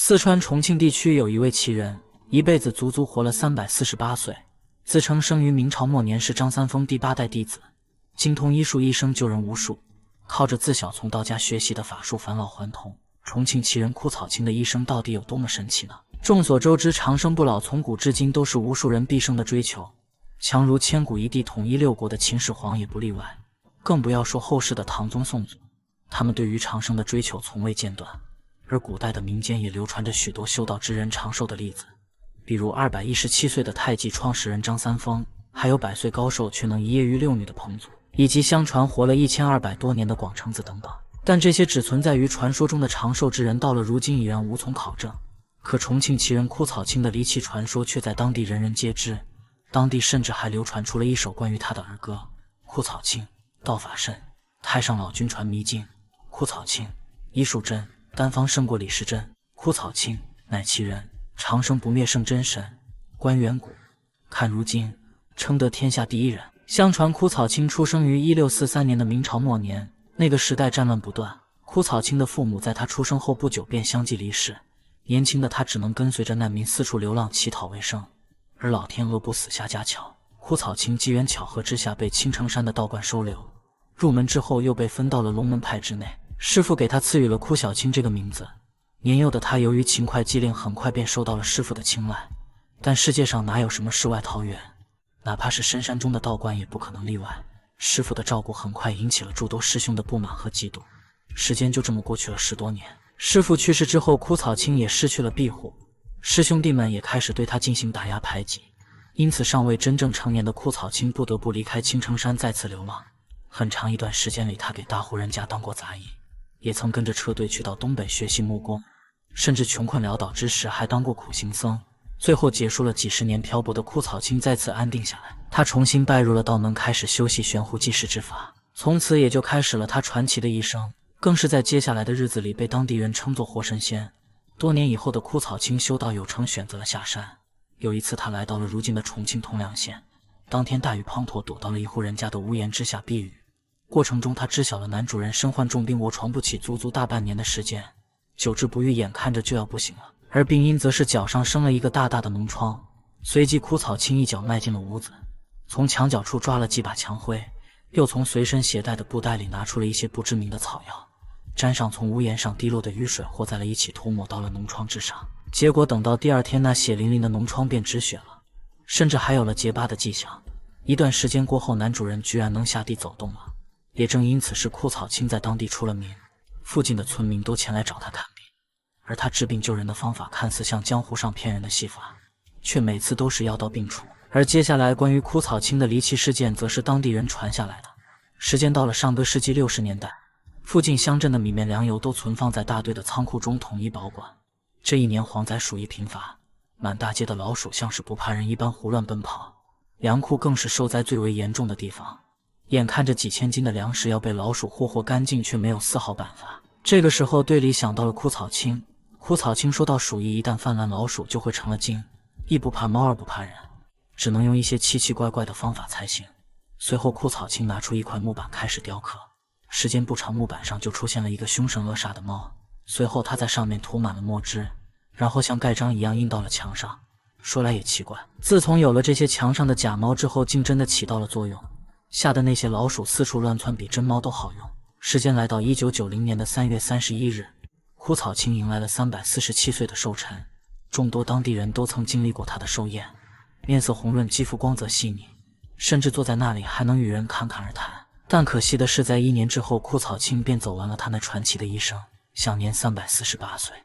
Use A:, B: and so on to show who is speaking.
A: 四川重慶地區有一位奇人，一輩子足足活了348歲，自稱生於明朝末年，是張三豐第8代弟子，精通醫術，一生救人無數，靠着自小從道家學習的法術返老還童。重慶奇人枯草青的一生到底有多麼神奇呢？眾所周知，長生不老從古至今都是无數人畢生的追求，強如千古一帝統一6國的秦始皇也不例外，更不要說後世的唐宗宋祖，他們對於長生的追求從未间斷。而古代的民間也流傳着許多修道之人長壽的例子，比如217岁的太极创始人張三丰，還有100歲高壽卻能一夜遇6女的彭祖，以及相傳活了1200多年的廣成子等等。但這些只存在於傳說中的長壽之人，到了如今已然无從考證。可重慶奇人枯草青的離奇傳說卻在當地人人皆知，當地甚至還流傳出了一首關於他的兒歌：枯草青，道法深，太上老君傳迷津。枯草青，醫術真，丹方勝過李時珍。枯草青，乃奇人，長生不滅勝真神。觀遠古，看如今，稱得天下第一人。相傳枯草青出生於1643年的明朝末年，那個時代戰亂不斷，枯草青的父母在他出生後不久便相繼離世，年輕的他只能跟隨着難民四處流浪乞討為生。而老天惡不死下家巧，枯草青機緣巧合之下被青城山的道觀收留，入門之後又被分到了龍門派之內，師父給他賜予了枯小青這個名字。年幼的他由於勤快机靈，很快便受到了師父的青睞。但世界上哪有什麼世外桃源，哪怕是深山中的道觀也不可能例外。師父的照顧很快引起了諸多師兄的不滿和嫉妒。時間就這麼過去了10多年，師父去世之後，枯草青也失去了庇護，師兄弟們也開始對他進行打壓排擠。因此尚未真正成年的枯草青不得不離開青城山，再次流浪。很長一段時間裡，他給大戶人家当過雜役，也曾跟着車隊去到東北學習木工，甚至窮困潦倒之時還當過苦行僧。最後結束了幾十年漂泊的枯草青再次安定下來，他重新拜入了道门，開始修習悬壶济世之法，從此也就開始了他傳奇的一生，更是在接下來的日子裡被当地人稱作活神仙。多年以後的枯草青修道有成，選擇了下山。有一次他来到了如今的重慶通良縣，當天大雨滂沱，躲到了一戶人家的屋檐之下避雨。過程中他知曉了男主人身患重病，臥床不起，足足大半年的時間，久治不愈，眼看着就要不行了。而病因則是腳上生了一個大大的膿瘡。隨即枯草青一腳邁進了屋子，從牆角處抓了幾把牆灰，又從隨身攜帶的布袋裡拿出了一些不知名的草藥，沾上從屋檐上滴落的雨水，和在了一起，涂抹到了膿瘡之上。結果等到第二天，那血淋淋的膿瘡便止血了，甚至還有了結疤的跡象。一段時間過後，男主人居然能下地走動了。也正因此，是枯草青在当地出了名，附近的村民都前来找他看病。而他治病救人的方法看似像江湖上骗人的戏法，卻每次都是藥到病除。而接下來關於枯草青的離奇事件，則是當地人傳下來的。時間到了上個世紀60年代，附近鄉鎮的米面糧油都存放在大堆的倉庫中統一保管。這一年蝗災鼠疫頻發，滿大街的老鼠像是不怕人一般胡亂奔跑，糧庫更是受災最為嚴重的地方。眼看着幾千斤的糧食要被老鼠霍乾淨，卻沒有絲毫辦法。這個時候隊裡想到了枯草青。枯草青說到，鼠疫一旦泛濫，老鼠就會成了精，一不怕貓，二不怕人，只能用一些奇奇怪怪的方法才行。隨後枯草青拿出一塊木板開始雕刻，時間不長，木板上就出現了一個凶神惡煞的貓。隨後他在上面塗滿了墨汁，然後像蓋章一樣印到了牆上。說來也奇怪，自從有了這些牆上的假貓之後，竟真的起到了作用，嚇得那些老鼠四處亂竄，比真貓都好用。時間來到1990年的3月31日，枯草青迎來了347岁的寿辰。众多当地人都曾經歷過他的壽宴，面色紅潤，肌膚光澤細膩，甚至坐在那裡還能與人侃侃而談。但可惜的是，在1年之後，枯草青便走完了他那傳奇的一生，享年348歲。